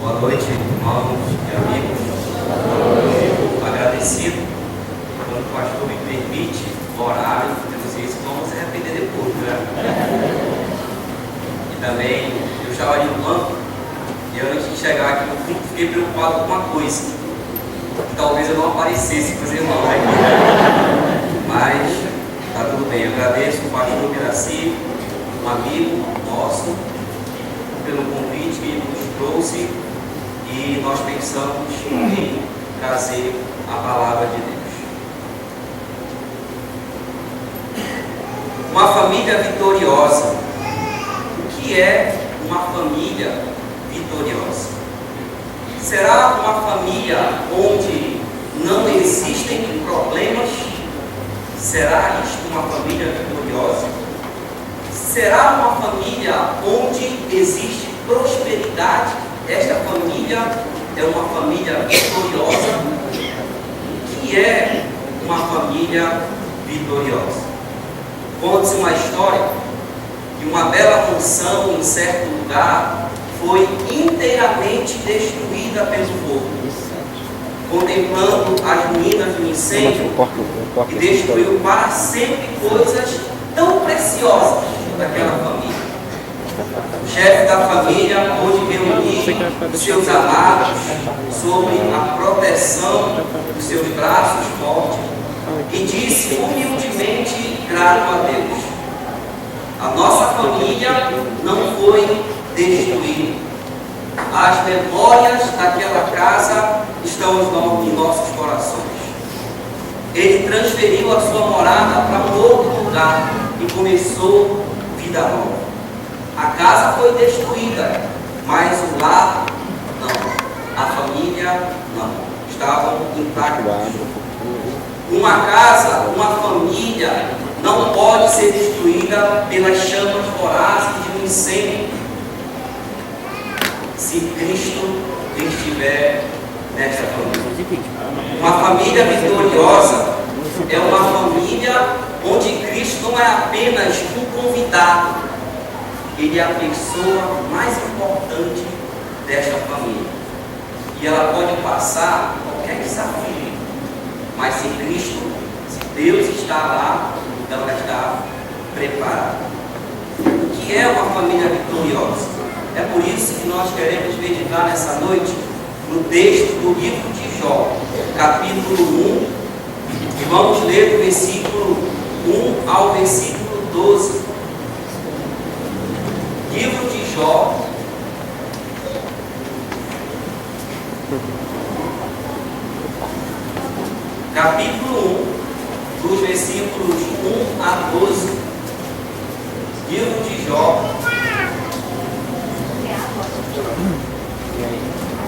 Boa noite, irmãos e amigos. Agradecido quando o pastor me permite orar e vocês vão se arrepender depois, né? E também eu estava ali no banco e antes de chegar aqui no culto fiquei preocupado com uma coisa, que talvez eu não aparecesse para os irmãos aqui, mas está tudo bem. Eu agradeço o pastor Miraci, um amigo nosso, pelo convite que nos trouxe, e nós pensamos em trazer a palavra de Deus. Uma família vitoriosa. O que é uma família vitoriosa? Será uma família onde não existem problemas? Será isto uma família vitoriosa? Será uma família onde existe prosperidade? Esta família é uma família vitoriosa? O que é uma família vitoriosa? Conta-se uma história de uma bela mansão em certo lugar foi inteiramente destruída pelo fogo. Contemplando as ruínas do incêndio, que destruiu para sempre coisas tão preciosas daquela família. O chefe da família pôde reunir seus amados sob a proteção dos seus braços fortes e disse humildemente grato a Deus: a nossa família não foi destruída. As memórias daquela casa estão em nossos corações. Ele transferiu a sua morada para um outro lugar e começou vida nova. A casa foi destruída, mas o lar não. A família não. Estavam intactos. Uma casa, uma família não pode ser destruída pelas chamas vorazes de um incêndio, se Cristo estiver nesta família. Uma família vitoriosa é uma família onde Cristo não é apenas um convidado, Ele é a pessoa mais importante desta família. E ela pode passar qualquer desafio, mas se Cristo, se Deus está lá, ela está preparada. O que é uma família vitoriosa? É por isso que nós queremos meditar nessa noite no texto do livro de Jó, capítulo 1, e vamos ler do versículo 1 ao versículo 12. Livro de Jó, capítulo 1, dos versículos 1 a 12. Livro de Jó,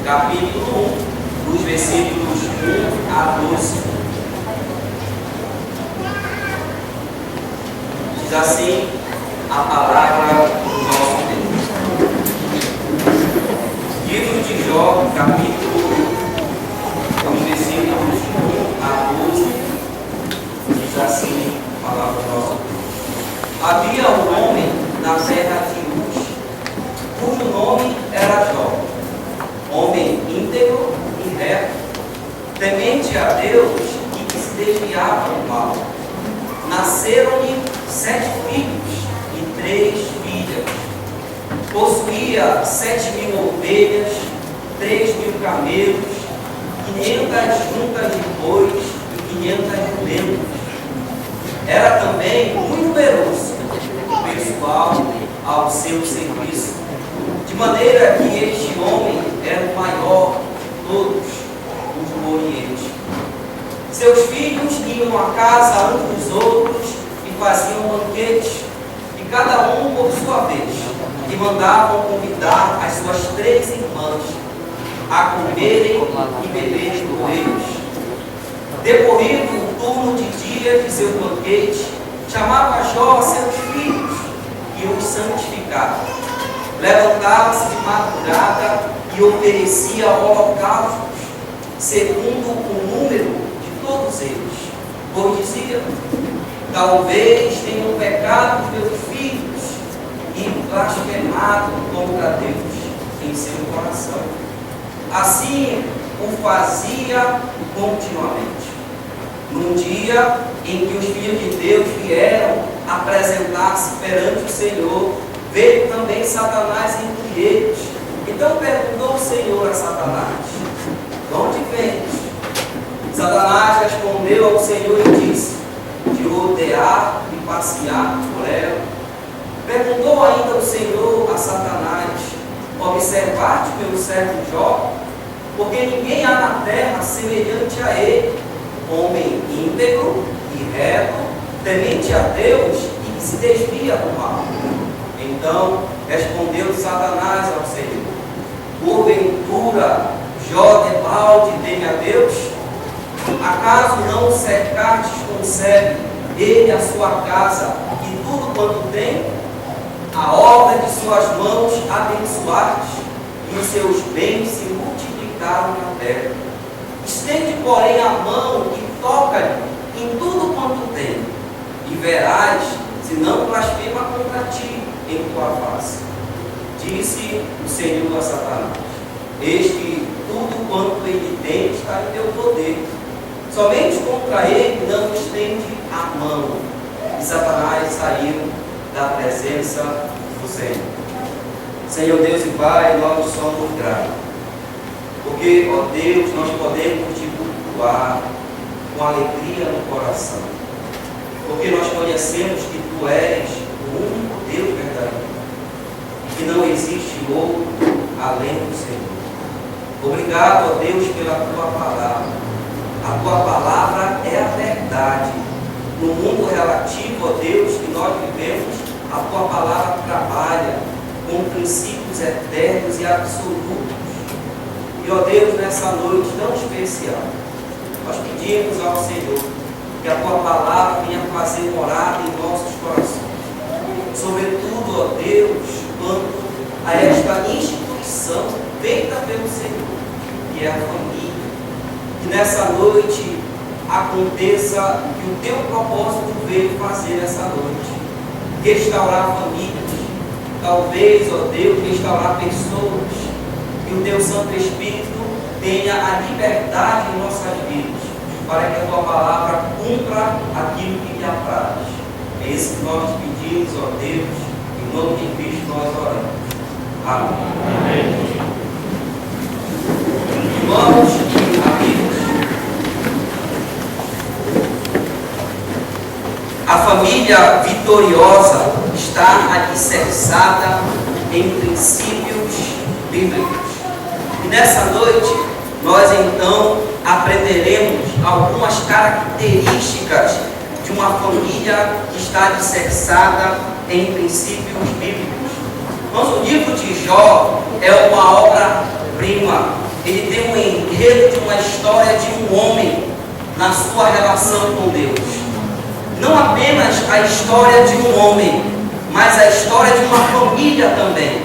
capítulo 1, dos versículos 1 a 12. Diz assim a palavra do nosso Deus. Livro de Jó, capítulo 1, dos versículos 1 a 12. Diz assim a palavra do nosso Deus. Havia um homem na terra de Uz, cujo nome era Jó, homem íntegro e reto, temente a Deus e que se desviava do mal. Nasceram-lhe 7 filhos e 3 filhas. Possuía 7.000 ovelhas, 3.000 camelos, 500 juntas de bois e 500 jumentos. Era também muito numeroso o pessoal ao seu serviço, de maneira que este homem era o maior de todos os do Oriente. Seus filhos iam à casa uns dos outros e faziam banquetes, e cada um por sua vez, e mandavam convidar as suas 3 irmãs a comerem e beberem com eles. Decorrido o turno de dia de seu banquete, chamava Jó a seus filhos e os santificava. Levantava-se de madrugada e oferecia holocaustos, segundo o número de todos eles. Pois dizia: talvez tenham pecado os meus filhos e blasfemado contra Deus em seu coração. assim o fazia continuamente. Num dia em que os filhos de Deus vieram apresentar-se perante o Senhor, veio também Satanás entre eles. Então perguntou o Senhor a Satanás: de onde vens? Satanás respondeu ao Senhor e disse: de rodear e passear por ela. Perguntou ainda o Senhor a Satanás: observaste meu servo Jó? Porque ninguém há na terra semelhante a ele, homem íntegro e reto, temente a Deus e que se desvia do mal. Então respondeu Satanás ao Senhor: porventura Jó debalde teme a Deus? Acaso não o cercastes com sebe, ele a sua casa e tudo quanto tem? A obra de suas mãos abençoastes, e os seus bens se multiplicaram na terra. Estende, porém, a mão e toca-lhe em tudo quanto tem, e verás se não blasfema contra ti em tua face. Disse o Senhor a Satanás: eis que tudo quanto ele tem está em teu poder, somente contra ele não estende a mão. E Satanás saiu da presença do Senhor. Senhor Deus e Pai, nós somos gratos, porque, ó Deus, nós podemos te cultuar com alegria no coração, porque nós conhecemos que Tu és o único Deus verdadeiro, que não existe outro além do Senhor. Obrigado, ó Deus, pela Tua palavra. A Tua palavra é a verdade. No mundo relativo, ó Deus, que nós vivemos, a Tua palavra trabalha com princípios eternos e absolutos. E, ó Deus, nessa noite tão especial, nós pedimos ao Senhor que a Tua palavra venha fazer morada em nossos corações. Sobretudo, ó Deus, quanto a esta instituição feita pelo Senhor, que é a família. Que nessa noite aconteça o que o Teu propósito veio fazer nessa noite: restaurar famílias, talvez, ó Deus, restaurar pessoas, que o Teu Santo Espírito tenha a liberdade em nossas vidas, para que a Tua palavra cumpra aquilo que lhe apraz. É isso que nós pedimos, ó Deus, em nome de Cristo nós oramos. Amém. Irmãos, amigos, a família vitoriosa está alicerçada em princípios bíblicos. E nessa noite, nós então aprenderemos algumas características de uma família que está alicerçada em princípios bíblicos. Mas o livro de Jó é uma obra-prima. Ele tem um enredo de uma história de um homem na sua relação com Deus. Não apenas a história de um homem, mas a história de uma família também.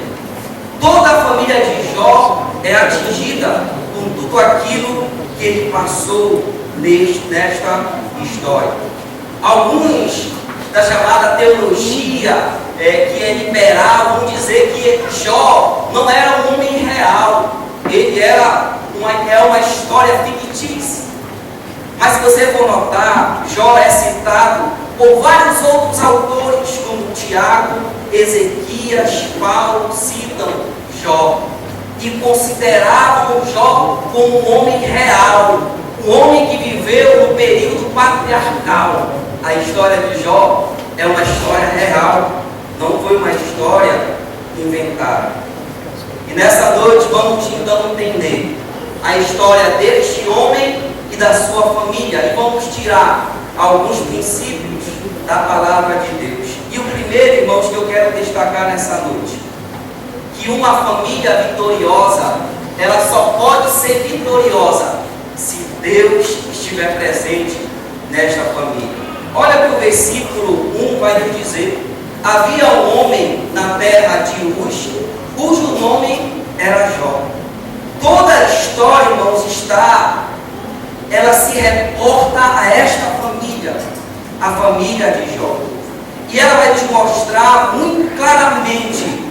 Toda a família de Jó é atingida com tudo aquilo que ele passou nesta história. Alguns da chamada teologia que é liberal vão dizer que Jó não era um homem real, ele era uma história fictícia. Mas se você for notar, Jó é citado por vários outros autores, como Tiago, Ezequias, Paulo, citam Jó e consideravam Jó como um homem real, um homem que viveu no período patriarcal. A história de Jó é uma história real, não foi uma história inventada. E nessa noite vamos então entender a história deste homem e da sua família, e vamos tirar alguns princípios da palavra de Deus. E o primeiro, irmãos, que eu quero destacar nessa noite, que uma família vitoriosa, ela só pode ser vitoriosa se Deus estiver presente nesta família. Olha que o versículo 1 vai nos dizer: havia um homem na terra de Uz, cujo nome era Jó. Toda a história, irmãos, ela se reporta a esta família, a família de Jó. E ela vai nos mostrar muito claramente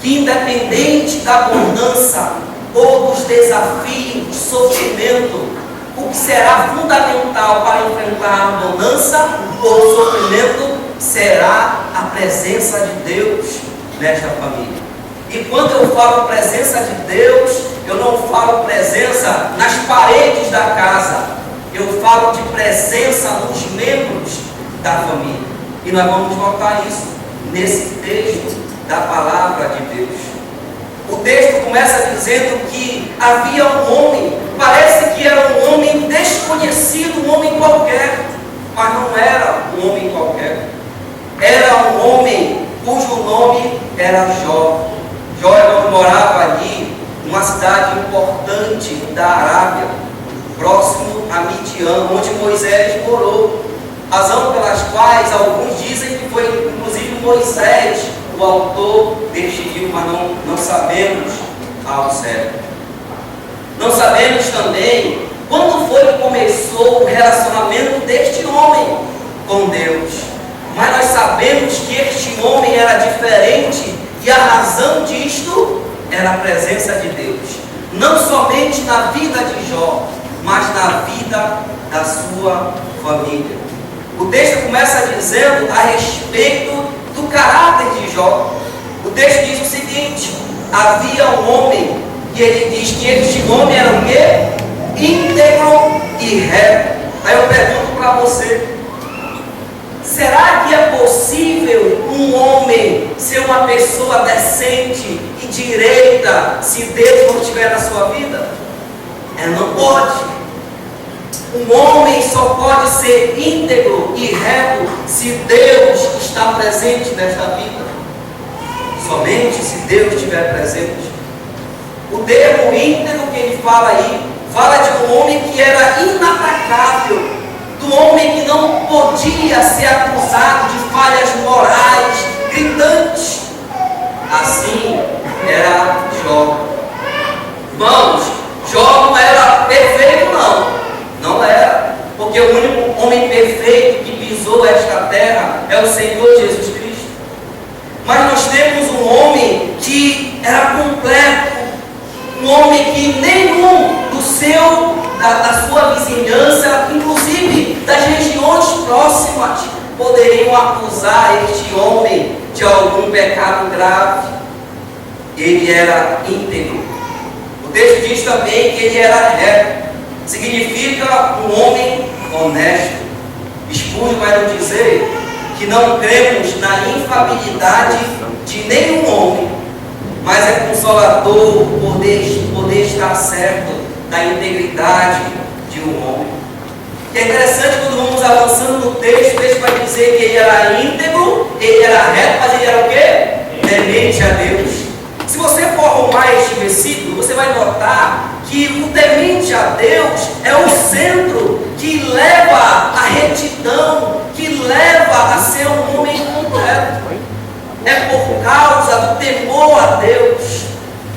que, independente da bonança ou dos desafios, sofrimento, o que será fundamental para enfrentar a bonança ou o sofrimento será a presença de Deus nesta família. E quando eu falo presença de Deus, eu não falo presença nas paredes da casa, eu falo de presença nos membros da família. E nós vamos notar isso nesse texto da palavra de Deus. O texto começa dizendo que havia um homem, parece que era um homem desconhecido, um homem qualquer, mas não era um homem qualquer. Era um homem cujo nome era Jó. Jó morava ali, numa cidade importante da Arábia, próximo a Midian, onde Moisés morou. Razão pelas quais alguns dizem que foi inclusive Moisés o autor deste livro, mas não sabemos ao certo. Não sabemos também quando foi que começou o relacionamento deste homem com Deus. Mas nós sabemos que este homem era diferente e a razão disto era a presença de Deus. Não somente na vida de Jó, mas na vida da sua família. O texto começa dizendo a respeito do caráter de Jó. O texto diz o seguinte: havia um homem, e ele diz que este homem era o quê? Íntegro e reto. Aí eu pergunto para você: será que é possível um homem ser uma pessoa decente e direita se Deus não estiver na sua vida? Não pode. Um homem só pode ser íntegro e reto se Deus está presente nesta vida. Somente se Deus estiver presente. O termo íntegro que ele fala aí, fala de um homem que era inatacável, do homem que não podia ser acusado de falhas morais gritantes. Assim era Jó. Irmãos, Jó não era perfeito, não era, porque o único homem perfeito que pisou esta terra é o Senhor Jesus Cristo. Mas nós temos um homem que era completo, um homem que nenhum da sua vizinhança, inclusive das regiões próximas, poderiam acusar este homem de algum pecado grave. Ele era íntegro. O texto diz também que ele era reto. Significa um homem honesto. Spurgeon vai nos dizer que não cremos na infabilidade de nenhum homem, mas é consolador poder estar certo da integridade de um homem. E é interessante quando vamos avançando no texto, o texto vai dizer que ele era íntegro, ele era reto, mas ele era o quê? Temente a Deus. Se você for arrumar este versículo, você vai notar que o temente a Deus é o centro que leva à retidão, que leva a ser um homem completo. É por causa do temor a Deus.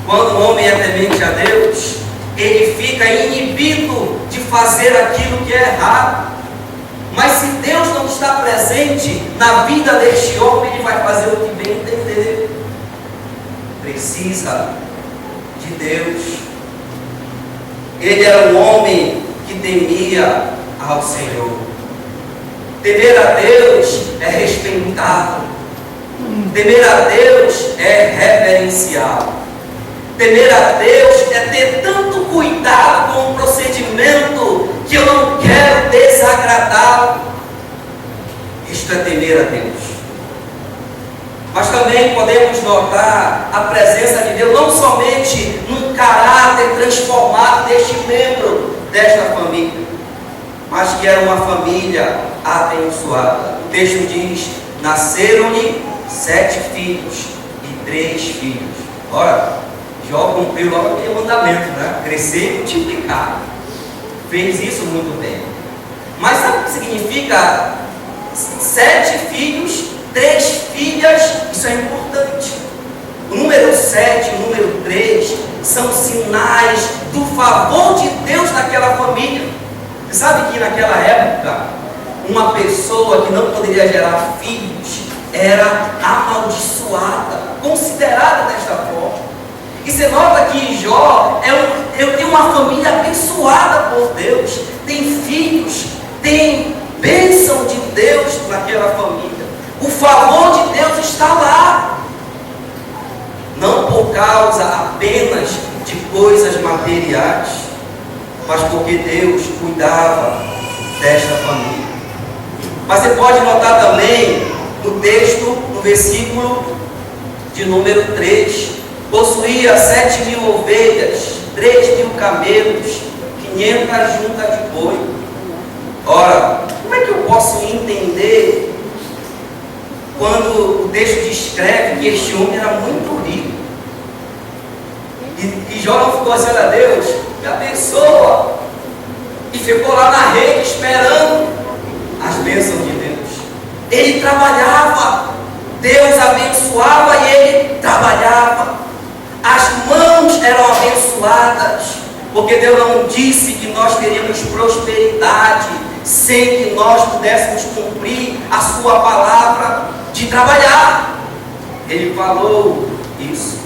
Quando o homem é temente a Deus, ele fica inibido de fazer aquilo que é errado. Mas se Deus não está presente na vida deste homem, ele vai fazer o que bem entender. Precisa de Deus. Ele era um homem que temia ao Senhor. Temer a Deus é respeitá-lo. Temer a Deus é reverenciá-lo. Temer a Deus é ter tanto cuidado com o procedimento que eu não quero desagradá-lo. Isto é temer a Deus. Mas também podemos notar a presença de Deus não somente no caráter transformado deste membro desta família, mas que era uma família abençoada. O texto diz: nasceram-lhe 7 filhos e 3 filhos. Ora, Jó cumpriu logo aquele mandamento, né? Crescer e multiplicar. Fez isso muito bem. Mas sabe o que significa 7 filhos, 3 filhas? Isso é importante. O número 7 e o número 3 são sinais do favor de Deus naquela família. Você sabe que naquela época, uma pessoa que não poderia gerar filhos era amaldiçoada, considerada desta forma. E você nota que Jó tem uma família abençoada por Deus, tem filhos, tem bênção de Deus naquela família. O favor de Deus está lá. Não por causa apenas de coisas materiais, mas porque Deus cuidava desta família. Mas você pode notar também no texto, no versículo de número 3, possuía 7.000 ovelhas, 3.000 camelos, 500 juntas de boi. Ora, como é que eu posso entender quando o texto descreve que este homem era muito rico? E Jó não ficou assim, olha, Deus, me abençoa. E ficou lá na rede esperando as bênçãos de Deus. Ele trabalhava, Deus abençoava e ele trabalhava. As mãos eram abençoadas, porque Deus não disse que nós teríamos prosperidade sem que nós pudéssemos cumprir a sua palavra de trabalhar. Ele falou isso.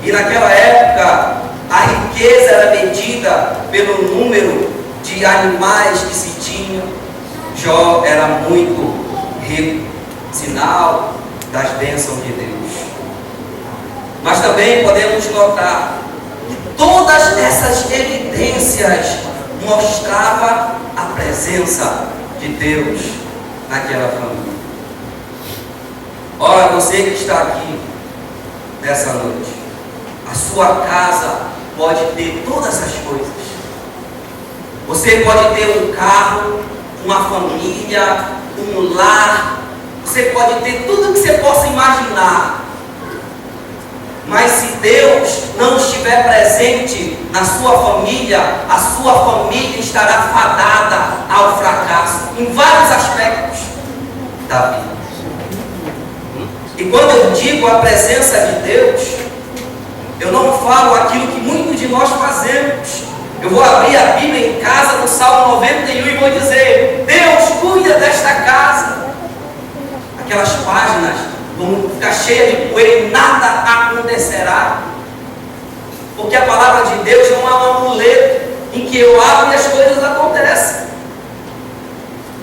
E naquela época, a riqueza era medida pelo número de animais que se tinha. Jó era muito rico, sinal das bênçãos de Deus. Mas também podemos notar que todas essas evidências mostravam a presença de Deus naquela família. Ora, você que está aqui nessa noite, a sua casa pode ter todas essas coisas. Você pode ter um carro, uma família, um lar. Você pode ter tudo que você possa imaginar. Mas se Deus não estiver presente na sua família, a sua família estará fadada ao fracasso em vários aspectos da vida. E quando eu digo a presença de Deus, eu não falo aquilo que muitos de nós fazemos. Eu vou abrir a Bíblia em casa no Salmo 91 e vou dizer: Deus cuida desta casa. Aquelas páginas vão ficar cheias de poeira e nada acontecerá. Porque a palavra de Deus não é um amuleto em que eu abro e as coisas acontecem.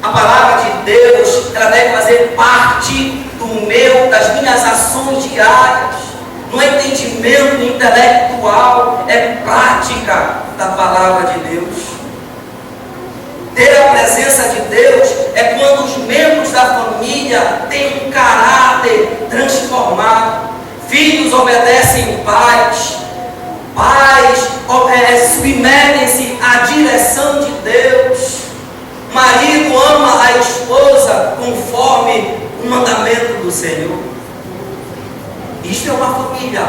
A palavra de Deus, ela deve fazer parte das minhas ações diárias. Não é entendimento intelectual, é prática da palavra de Deus. Ter a presença de Deus é quando os membros da família têm um caráter transformado. Filhos obedecem pais, submetem-se à direção de Deus. Marido ama a esposa conforme o mandamento do Senhor. Isto é uma família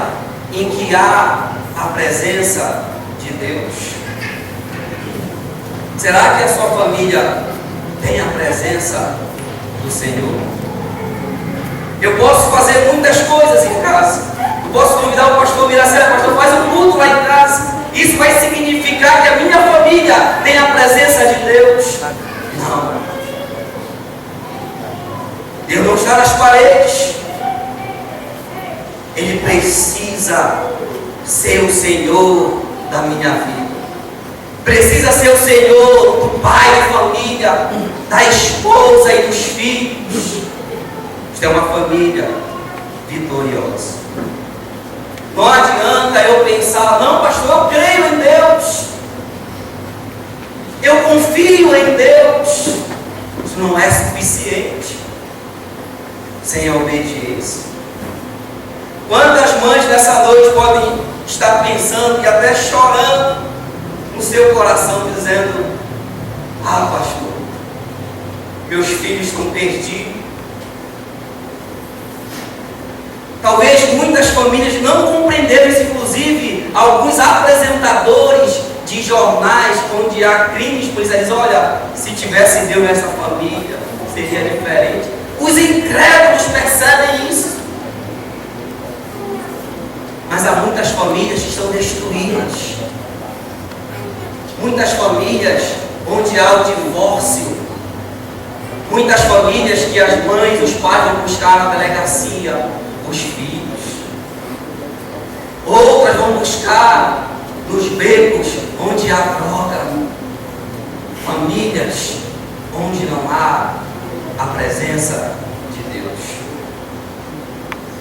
em que há a presença de Deus. Será que a sua família tem a presença do Senhor? Eu posso fazer muitas coisas em casa. Eu posso convidar o pastor Miracema, pastor, faz um culto lá em casa. Isso vai significar que a minha família tem a presença de Deus? Não. Deus não está nas paredes. Ele precisa ser o Senhor da minha vida. Precisa ser o Senhor do pai da família, da esposa e dos filhos. Isto é uma família vitoriosa. Não adianta eu pensar, não, pastor, eu creio em Deus, eu confio em Deus. Isso não é suficiente sem a obediência. Quantas mães nessa noite podem estar pensando e até chorando no seu coração, dizendo: ah, pastor, meus filhos estão perdidos. Talvez muitas famílias não compreenderam isso, inclusive alguns apresentadores de jornais onde há crimes policiais dizem: olha, se tivesse Deus nessa família, seria diferente. Os incrédulos percebem isso. Mas há muitas famílias que estão destruídas. Muitas famílias onde há o divórcio. Muitas famílias que as mães, os pais vão buscar na delegacia os filhos. Outras vão buscar nos becos onde há droga. Famílias onde não há a presença de Deus.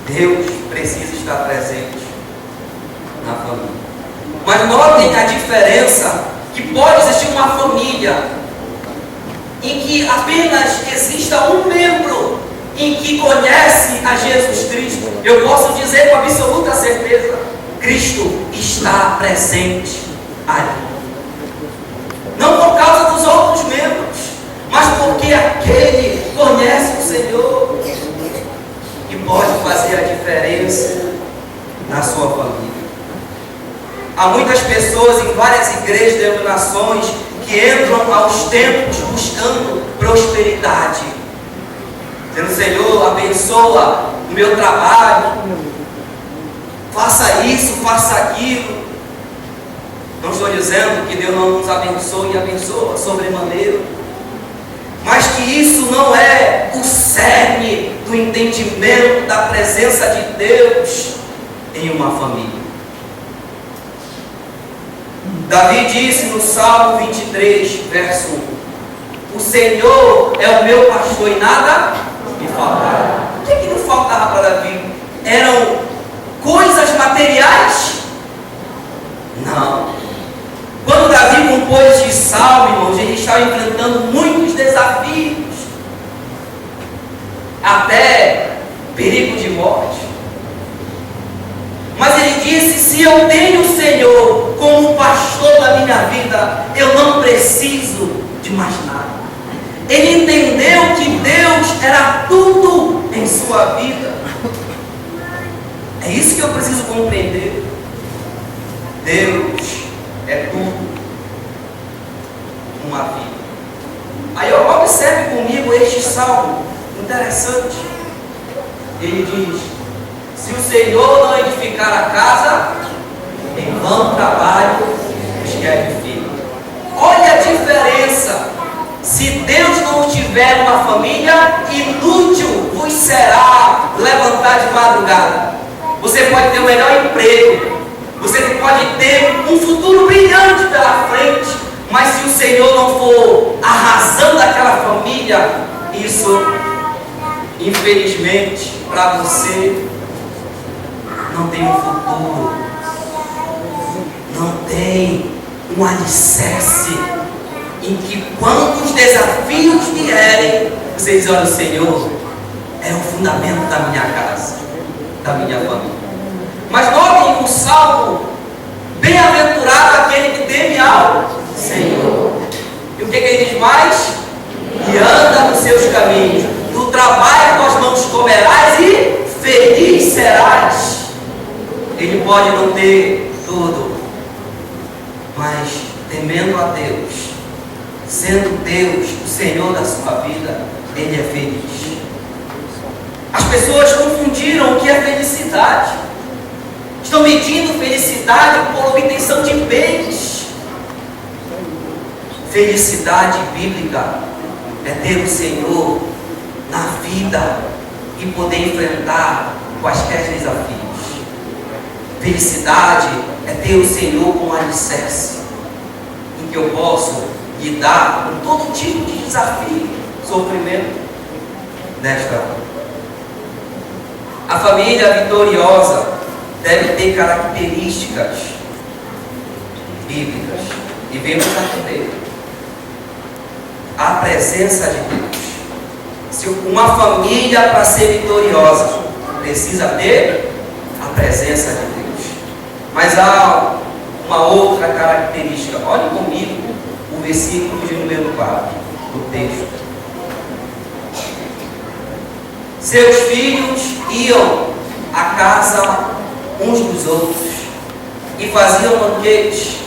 Deus precisa estar presente na família. Mas notem a diferença, que pode existir uma família em que apenas exista um membro em que conhece a Jesus Cristo. Eu posso dizer com absoluta certeza, Cristo está presente ali. Não por causa dos outros membros, mas porque aquele conhece o Senhor e pode fazer a diferença na sua família. Há muitas pessoas em várias igrejas e denominações que entram aos templos buscando prosperidade. Dizendo, Senhor, abençoa o meu trabalho, faça isso, faça aquilo. Não estou dizendo que Deus não nos abençoe e abençoa sobremaneira, mas que isso não é o cerne do entendimento da presença de Deus em uma família. Davi disse no Salmo 23, verso 1: o Senhor é o meu pastor e nada me faltará. O que não faltava para Davi? Eram coisas materiais? Não. Quando Davi compôs este salmo, irmãos, ele estava enfrentando muitos desafios, até perigo de morte. Mas ele disse: se eu tenho o Senhor como pastor da minha vida, eu não preciso de mais nada. Ele entendeu que Deus era tudo em sua vida. É isso que eu preciso compreender. Deus é tudo numa vida. Aí observe comigo este salmo interessante. Ele diz: se o Senhor não edificar a casa, em vão trabalho os que a edificam. Olha a diferença. Se Deus não tiver uma família, inútil vos será levantar de madrugada. Você pode ter o melhor emprego, você pode ter um futuro brilhante pela frente, mas se o Senhor não for arrasando aquela família, isso, infelizmente, para você não tem um futuro, não tem um alicerce em que quando os desafios vierem, você diz: olha, o Senhor é o fundamento da minha casa, da minha família. Mas notem o salmo: bem-aventurado aquele que teme ao Senhor. E o que ele diz mais? E anda nos seus caminhos, do trabalho com as mãos comerás e feliz serás. Ele pode não ter tudo, mas temendo a Deus, sendo Deus o Senhor da sua vida, ele é feliz. As pessoas confundiram o que é felicidade. Estão medindo felicidade por obtenção de bens. Felicidade bíblica é ter o Senhor na vida e poder enfrentar quaisquer desafios. Felicidade é ter o Senhor como alicerce, em que eu posso lidar com todo tipo de desafio, sofrimento nesta vida. A família vitoriosa deve ter características bíblicas. E vemos a primeira: a presença de Deus. Se uma família, para ser vitoriosa, precisa ter a presença de Deus. Mas há uma outra característica. Olhe comigo o versículo de número 4 do texto. Seus filhos iam à casa uns dos outros e faziam banquetes,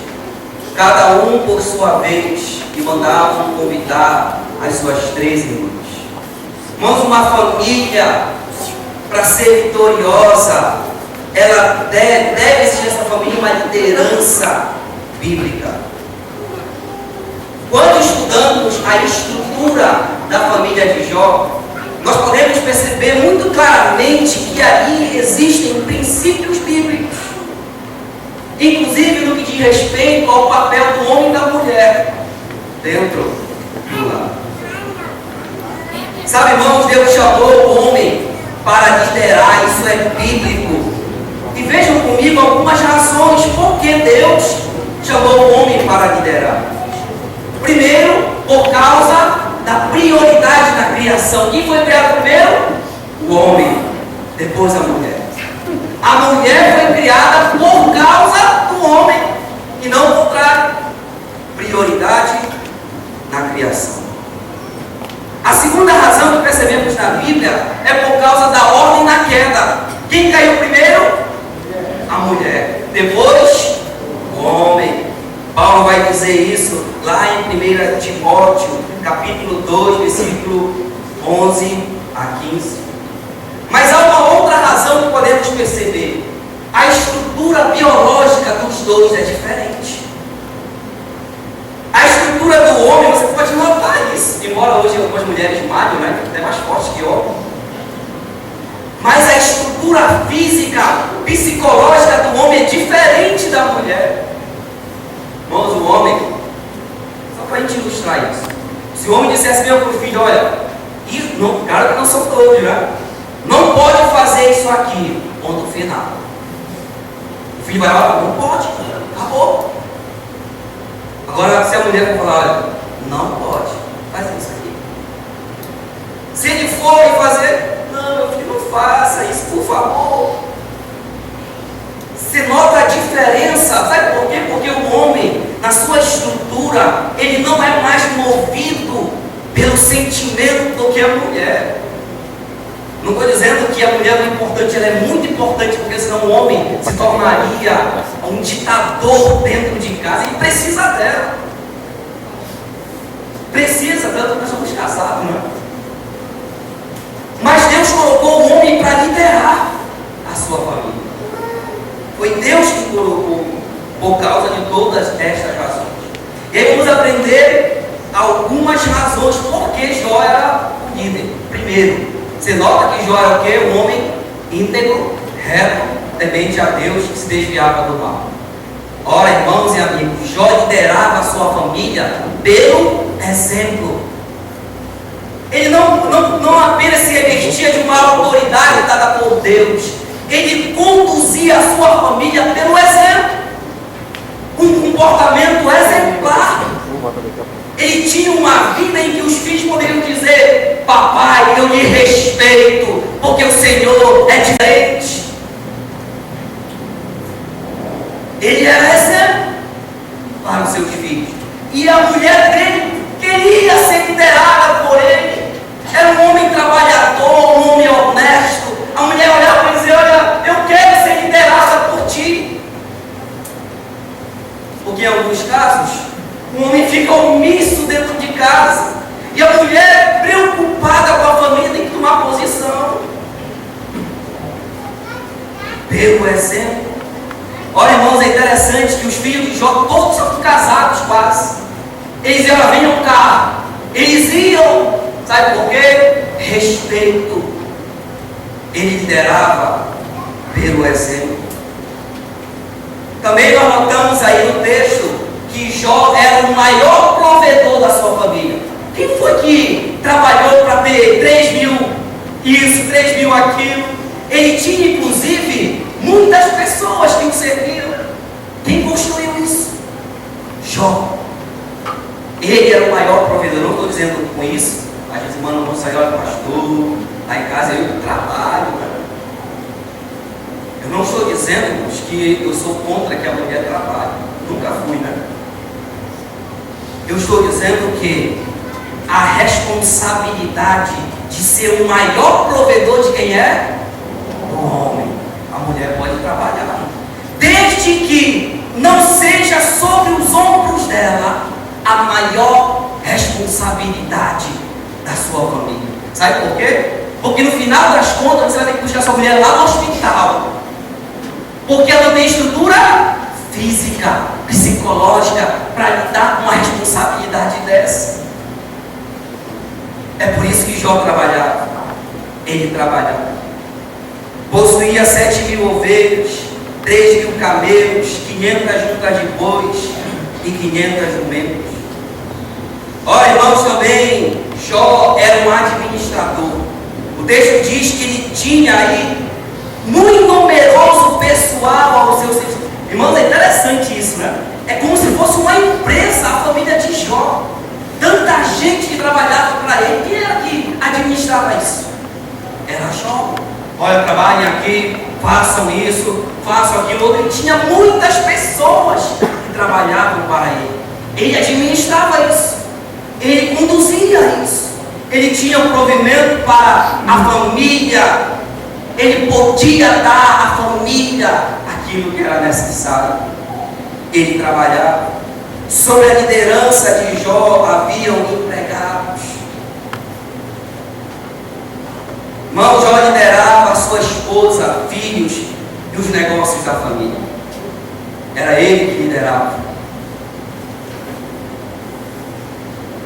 cada um por sua vez, e mandavam convidar as suas 3 irmãs. Irmãos, uma família, para ser vitoriosa, ela deve existir essa família uma liderança bíblica. Quando estudamos a estrutura da família de Jó, nós podemos perceber muito claramente que ali existem princípios bíblicos. inclusive no que diz respeito ao papel do homem e da mulher dentro do lar. Sabe, irmãos, Deus chamou o homem para liderar, isso é bíblico. E vejam comigo algumas razões por que Deus chamou o homem para liderar. Primeiro, por causa da prioridade da criação. Quem foi criado primeiro? O homem, depois a mulher. A mulher foi criada por causa do homem e não o contrário. Prioridade na criação. A segunda razão que percebemos na Bíblia é por causa da ordem na queda. Quem caiu primeiro? A mulher. Depois, o homem. Paulo vai dizer isso lá em 1 Timóteo, capítulo 2, versículo 11 a 15. Mas há uma outra razão que podemos perceber. A estrutura biológica dos dois é diferente. A estrutura do homem, você pode notar isso. Embora hoje algumas mulheres malham, né? Até mais fortes que homem. Mas a estrutura física, psicológica do homem é diferente da mulher. Irmãos, o homem, só para a gente ilustrar isso. Se o homem dissesse mesmo para o filho, olha, isso, não, cara que não são todos, né? Não pode fazer isso aqui. Ponto final. O filho vai lá, não pode, acabou. Agora, se a mulher for falar, olha, não pode, faz isso aqui. Se ele for e fazer, não, meu filho, não faça isso, por favor. Você nota a diferença, sabe por quê? Porque o homem, na sua estrutura, ele não é mais movido pelo sentimento do que a mulher. Não estou dizendo que a mulher não é importante, ela é muito importante, porque senão o homem se tornaria um ditador dentro de casa. Ele precisa dela. Precisa, tanto que nós somos casados, né? Mas Deus colocou o homem para liderar a sua família. Foi Deus que colocou, por causa de todas estas razões. E aí vamos aprender algumas razões por que Jó era o líder. Primeiro, você nota que Jó era o quê? Um homem íntegro, reto, temente a Deus, que se desviava do mal. Ora, irmãos e amigos, Jó liderava a sua família pelo exemplo. Ele não apenas se revestia de uma autoridade dada por Deus, ele conduzia a sua família pelo exemplo. Um comportamento exemplar. Ele tinha uma vida em que os filhos poderiam dizer: papai, eu lhe respeito, porque o Senhor é diferente. Ele era exemplo para os seus filhos. E a mulher dele queria ser liderada por ele. Era um homem trabalhador, um homem honesto. A mulher olhava e dizia: olha, eu quero ser liderada por ti. Porque em alguns casos, o homem fica omisso dentro de casa. E a mulher, preocupada com a família, tem que tomar posição. Pelo exemplo. Olha, irmãos, é interessante que os filhos de Jó, todos são casados quase. Eles iam, venham cá. Eles iam, sabe por quê? Respeito. Ele liderava pelo exemplo. Também nós notamos aí no texto que Jó era o maior provedor da sua família. Quem foi que trabalhou para ter 3.000 isso, 3.000 aquilo? Ele tinha inclusive muitas pessoas que o serviam. Quem construiu isso? Jó. Ele era o maior provedor. Não estou dizendo com isso, às vezes mano, não sai, olha, pastor, lá em casa eu trabalho. Eu não estou dizendo, irmãos, que eu sou contra que a mulher trabalhe. Nunca fui, né? Eu estou dizendo que a responsabilidade de ser o maior provedor de quem é? O homem. A mulher pode trabalhar, desde que não seja sobre os ombros dela a maior responsabilidade da sua família. Sabe por quê? Porque no final das contas você vai ter que buscar sua mulher lá no hospital, porque ela não tem estrutura física, psicológica para lidar com uma responsabilidade dessa. É por isso que Jó trabalhava. Ele trabalhava. Possuía 7.000 ovelhas, 3.000 camelos, 500 juntas de bois e 500 jumentos. Olha, irmãos, também Jó era um administrador. O texto diz que ele tinha aí muito numeroso pessoal ao seu serviço. Irmãos, é interessante isso, né? É como se fosse uma empresa, a família de Jó. Tanta gente que trabalhava para ele. Quem era que administrava isso? Era Jó. Olha, trabalhem aqui, façam isso, façam aquilo outro. Ele tinha muitas pessoas que trabalhavam para ele. Ele administrava isso. Ele conduzia isso. Ele tinha um provimento para a família. Ele podia dar à família aquilo que era necessário. Ele trabalhava. Sob a liderança de Jó haviam empregados. Irmão, Jó liderava a sua esposa, filhos e os negócios da família. Era ele que liderava.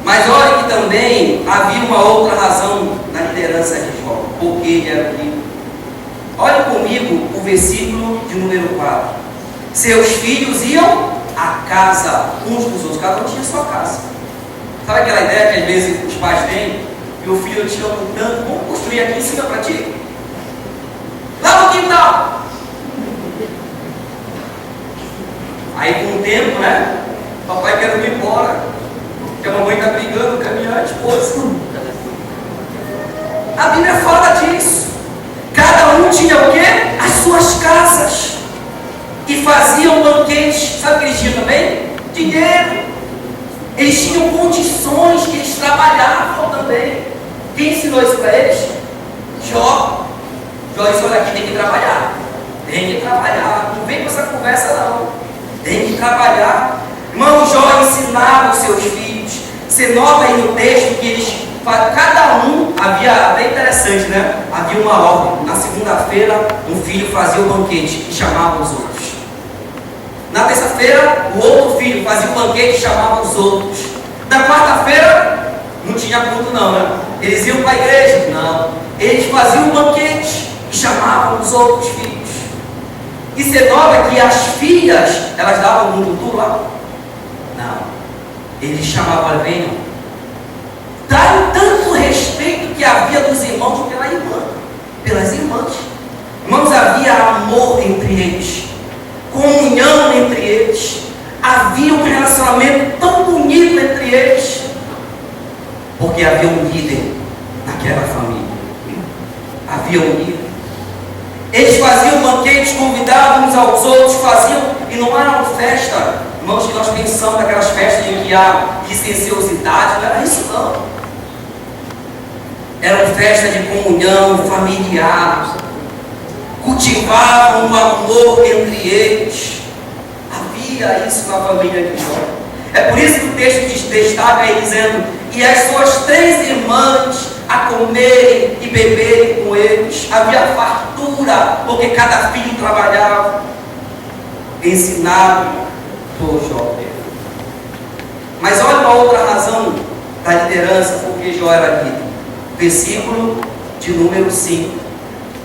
Mas olha que também havia uma outra razão na liderança de Jó, porque ele era rico. Olhe comigo o versículo de número 4. Seus filhos iam à casa uns dos outros, cada um tinha sua casa. Sabe aquela ideia que às vezes os pais têm? E o filho te ama tanto, vamos construir aqui em cima para ti? Lá no quintal. Aí com o tempo, né? Papai quer ir embora. Porque a mamãe está brigando com a minha esposa. A Bíblia fala disso. Cada um tinha o quê? As suas casas. E faziam banquetes. Sabe o que eles tinham também? Dinheiro. Eles tinham condições, que eles trabalhavam também. Quem ensinou isso para eles? Jó. Jó disse, olha aqui, tem que trabalhar. Tem que trabalhar. Não vem com essa conversa não. Tem que trabalhar. Irmão, Jó ensinava os seus filhos. Você nota aí no texto que eles, cada um, havia, bem interessante, né? Havia uma ordem. Na segunda-feira, um filho fazia o banquete e chamava os outros. Na terça-feira, o outro filho fazia o banquete e chamava os outros. Na quarta-feira, não tinha culto não, né? Eles iam para a igreja? Não. Eles faziam o banquete e chamavam os outros filhos. E você nota que as filhas, elas davam muito tudo lá? Não. Eles chamavam, olha, venham. Daram tanto respeito que havia dos irmãos pela irmã, pelas irmãs. Irmãos, havia amor entre eles, comunhão entre eles, havia um relacionamento tão bonito entre eles, porque havia um líder naquela família. Havia um líder. Eles faziam banquetes, convidavam uns aos outros, faziam, e não era uma festa, irmãos, que nós pensamos naquelas festas em que há licenciosidade, não era isso não. Era uma festa de comunhão familiar, cultivavam o amor entre eles. Havia isso na família de Jó. É por isso que o texto destaca aí dizendo, e as suas 3 irmãs a comerem e beberem com eles. Havia fartura, porque cada filho trabalhava. Ensinado por Jó. Mas olha uma outra razão da liderança, porque Jó era líder. Versículo de número 5.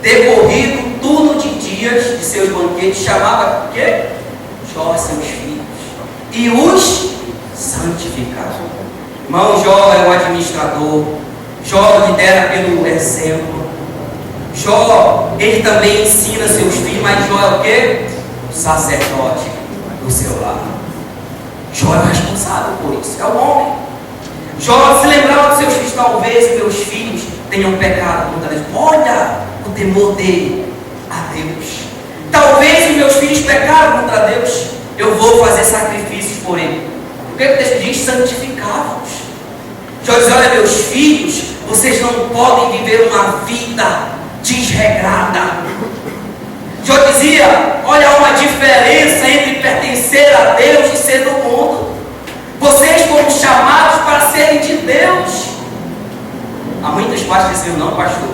Decorrido turno de dias de seus banquetes, chamava o quê? Jó seus filhos e os santificava. Irmão, Jó é um administrador. Jó lidera pelo exemplo. Jó, ele também ensina seus filhos, mas Jó é o quê? O sacerdote do seu lar. Jó é o responsável por isso, é o homem. Jó se lembrava dos seus filhos, talvez meus filhos tenham pecado contra Deus. Olha o temor dele a Deus. Talvez os meus filhos pecaram contra Deus, eu vou fazer sacrifícios por ele. O que o texto diz? Santificá-los. Jó diz, olha meus filhos, vocês não podem viver uma vida desregrada. Jó dizia, olha, há uma diferença entre pertencer a Deus e ser do mundo. Vocês foram chamados para serem de Deus. Há muitos pais que dizem, não pastor,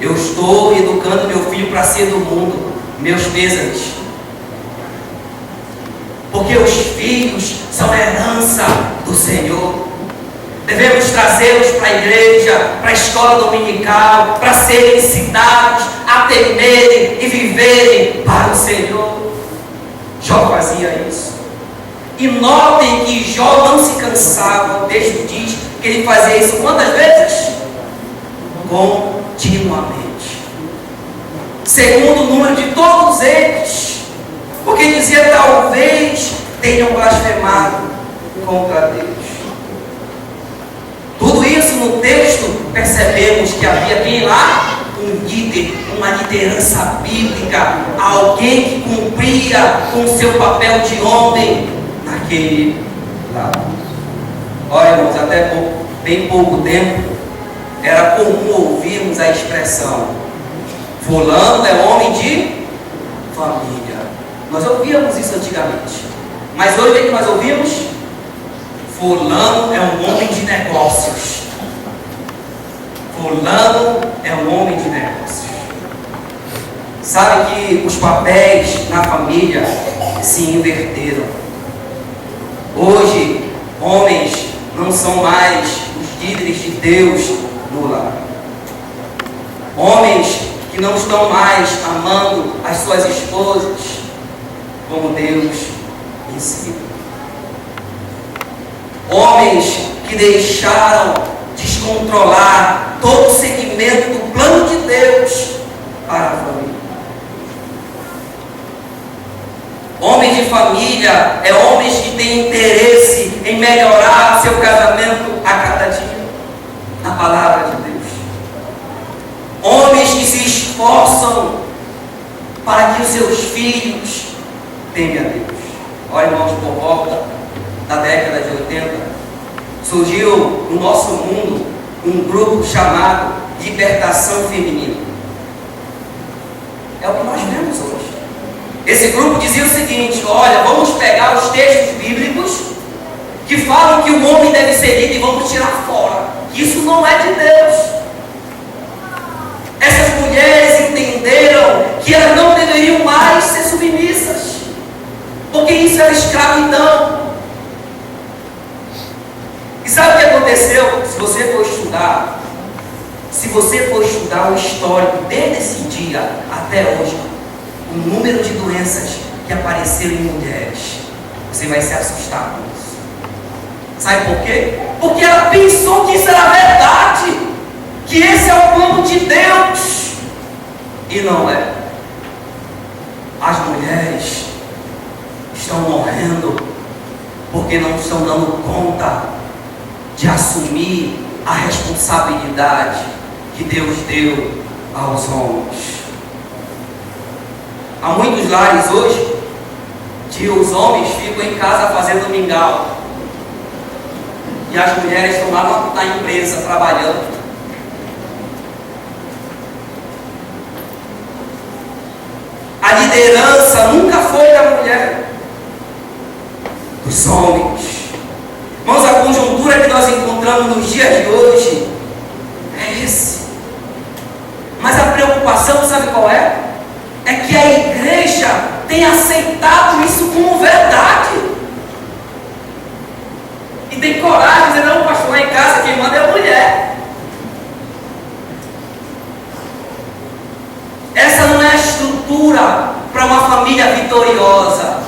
eu estou educando meu filho para ser do mundo. Meus pêsames. Porque os filhos são herança do Senhor. Devemos trazê-los para a igreja, para a escola dominical, para serem ensinados a temerem e viverem para o Senhor. Jó fazia isso. E notem que Jó não se cansava. O texto diz que ele fazia isso quantas vezes? Continuamente. Segundo o número de todos eles. Porque dizia, talvez tenham blasfemado contra Deus. Tudo isso no texto percebemos que havia quem lá? Um líder, uma liderança bíblica, alguém que cumpria com o seu papel de homem naquele lado. Olha, irmãos, até bem pouco tempo era comum ouvirmos a expressão: fulano é homem de família. Nós ouvíamos isso antigamente, mas hoje o que nós ouvimos? Fulano é um homem de negócios. Fulano é um homem de negócios. Sabe que os papéis na família se inverteram. Hoje, homens não são mais os líderes de Deus no lar. Homens que não estão mais amando as suas esposas como Deus ensina. Homens que deixaram descontrolar todo o segmento do plano de Deus para a família. Homem de família é homens que têm interesse em melhorar seu casamento a cada dia, na palavra de Deus. Homens que se esforçam para que os seus filhos temem a Deus. Olha, irmãos, por volta da década de 80, surgiu no nosso mundo um grupo chamado Libertação Feminina. É o que nós vemos hoje. Esse grupo dizia o seguinte: olha, vamos pegar os textos bíblicos que falam que o homem deve ser líder e vamos tirar fora. Isso não é de Deus. Essas mulheres entenderam que elas não deveriam mais ser submissas, porque isso era escravidão. E sabe o que aconteceu? Se você for estudar o histórico desde esse dia até hoje, o número de doenças que apareceram em mulheres, você vai se assustar com isso. Sabe por quê? Porque ela pensou que isso era verdade, que esse é o plano de Deus, e não é. As mulheres estão morrendo porque não estão dando conta de assumir a responsabilidade que Deus deu aos homens. Há muitos lares hoje que os homens ficam em casa fazendo mingau e as mulheres estão lá na empresa trabalhando. A liderança nunca foi da mulher, dos homens. Irmãos, a conjuntura que nós encontramos nos dias de hoje é esse. Mas a preocupação, sabe qual é? É que a igreja tem aceitado isso como verdade. E tem coragem de dizer: não, pastor, lá em casa quem manda é a mulher. Essa não é a estrutura para uma família vitoriosa.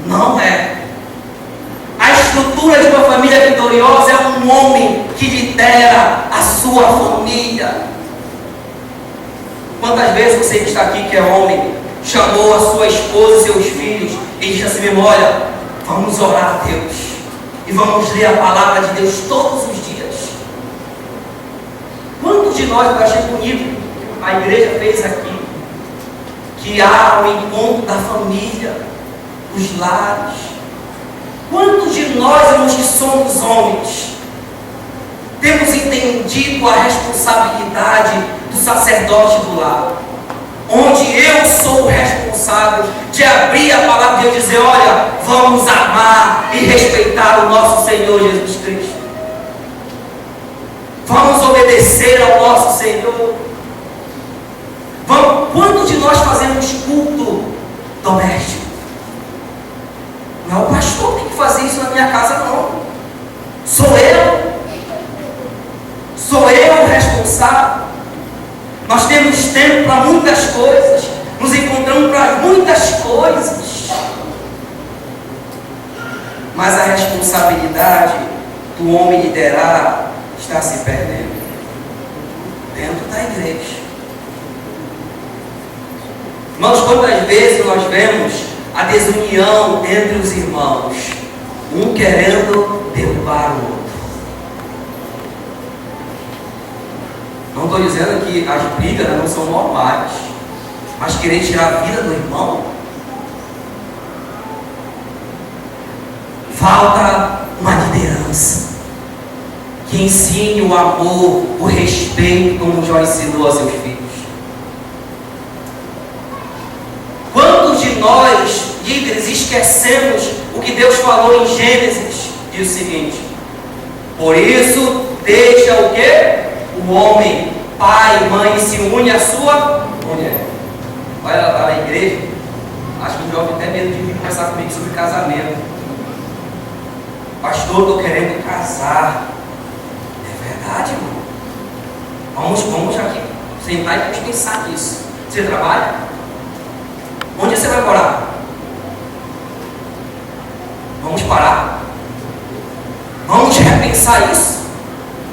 Não é. A estrutura de uma família vitoriosa é um homem que lidera a sua família. Quantas vezes você que está aqui, que é homem, chamou a sua esposa e seus filhos e disse assim mesmo: olha, vamos orar a Deus e vamos ler a palavra de Deus todos os dias. Quantos de nós, eu achei bonito, a igreja fez aqui, que há o encontro da família, dos lares. Quantos de nós, irmãos, que somos homens, temos entendido a responsabilidade do sacerdote do lar, onde eu sou o responsável de abrir a palavra de Deus e dizer: olha, vamos amar e respeitar o nosso Senhor Jesus Cristo, vamos obedecer ao nosso Senhor. Quantos de nós fazemos culto doméstico? Não, o pastor tem que fazer isso na minha casa, não. Sou eu o responsável. Nós temos tempo para muitas coisas, nos encontramos para muitas coisas, mas a responsabilidade do homem liderar está se perdendo dentro da igreja. Irmãos, quantas vezes nós vemos a desunião entre os irmãos, um querendo derrubar o outro. Não estou dizendo que as brigas não são normais, mas querer tirar a vida do irmão, falta uma liderança que ensine o amor, o respeito, como Jó ensinou a seus filhos. Quantos de nós, líderes, esquecemos o que Deus falou em Gênesis? Diz o seguinte: por isso deixa o quê? O homem, pai, mãe, se une à sua mulher. Olha lá na igreja, acho que o jovem tem até medo de vir conversar comigo sobre casamento. Pastor, estou querendo casar. É verdade, irmão? Vamos aqui sentar e vamos pensar nisso. Você trabalha? Onde você vai morar? Vamos parar? Vamos repensar isso?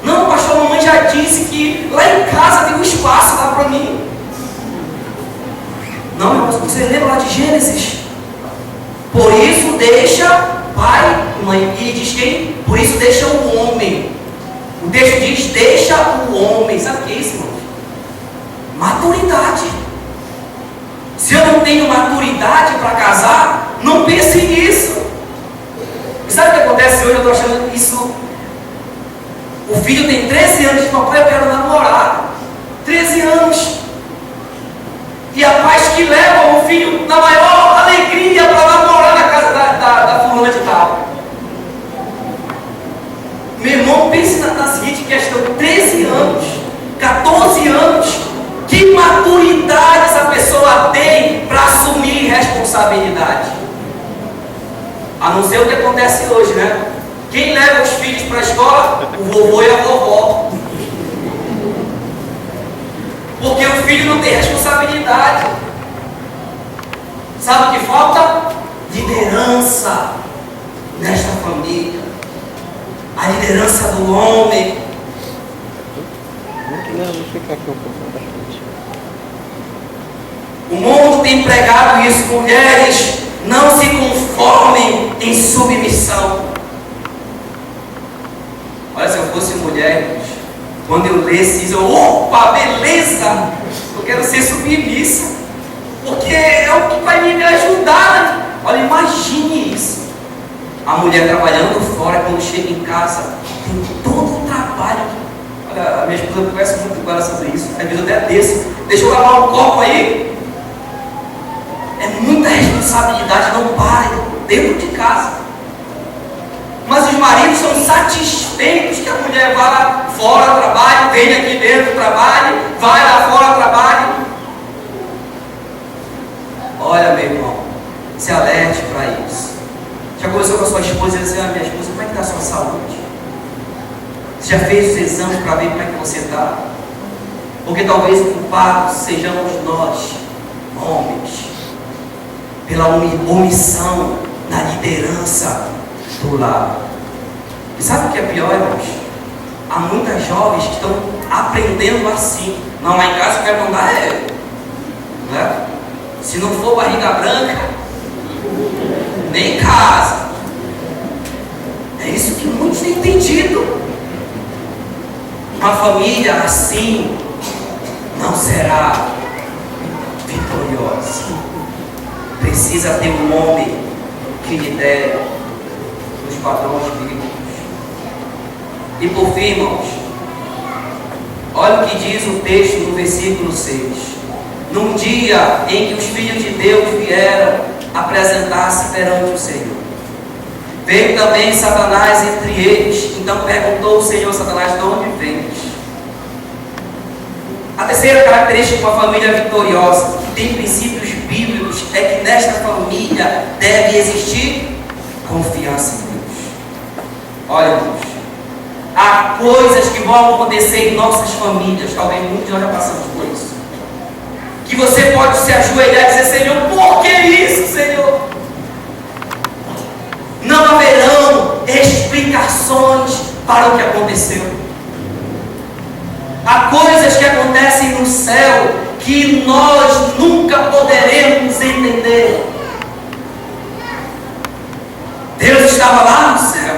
Não, pastor, a mamãe já disse que lá em casa tem um espaço lá para mim. Não, irmãos, você lembra lá de Gênesis? Por isso deixa pai, mãe, e diz quem? Por isso deixa o homem. O texto diz, deixa o homem. Sabe o que é isso, irmãos? Maturidade. Se eu não tenho maturidade para casar, não pense nisso. E sabe o que acontece hoje? Eu estou achando isso. O filho tem 13 anos de papai, eu quero namorar. 13 anos. E a pais que levam o filho na maior alegria para namorar na casa da fulana de tal. Meu irmão, pense na seguinte questão: 13 anos, 14 anos, que maturidade essa pessoa tem para assumir responsabilidade? A não ser o que acontece hoje, né? Quem leva os filhos para a escola? O vovô e a vovó. Porque o filho não tem responsabilidade. Sabe o que falta? Liderança nesta família. A liderança do homem. O mundo tem pregado isso. Mulheres, não se conformem em submissão. Olha, se eu fosse mulher, quando eu lesse isso, opa, beleza! Eu quero ser submissa, porque é o que vai me ajudar. Olha, imagine isso. A mulher trabalhando fora, quando chega em casa, tem todo o trabalho. Olha, a minha esposa conversa muito agora sobre isso. Às vezes eu até desço, deixa eu lavar um copo aí. É muita responsabilidade, não para dentro de casa. Mas os maridos são satisfeitos que a mulher vá lá fora, trabalhe, vem aqui dentro, trabalhe, vai lá fora, trabalhe. Olha, meu irmão, se alerte para isso. Já conversou com a sua esposa e disse assim: minha esposa, como é que está a sua saúde? Você já fez os exames para ver como é que você está? Porque talvez o culpado sejamos nós, homens, pela omissão na liderança do lar. E sabe o que é pior, irmãos? Há muitas jovens que estão aprendendo assim. Não, lá em casa eu quero mandar né? Se não for barriga branca, nem casa. É isso que muitos têm entendido. Uma família assim não será vitoriosa. Precisa ter um homem que lidere os padrões bíblicos. E por fim, irmãos, olha o que diz o texto no versículo 6. Num dia em que os filhos de Deus vieram apresentar-se perante o Senhor, veio também Satanás entre eles. Então perguntou o Senhor: Satanás, de onde vens? A terceira característica de uma família vitoriosa, que tem princípios bíblicos, é que nesta família deve existir confiança em Deus. Olha, irmãos, há coisas que vão acontecer em nossas famílias, talvez muitos de nós já passamos por isso, que você pode se ajoelhar e dizer: Senhor, por que isso, Senhor? Não haverão para o que aconteceu. Há coisas que acontecem no céu que nós nunca poderemos entender. Deus estava lá no céu,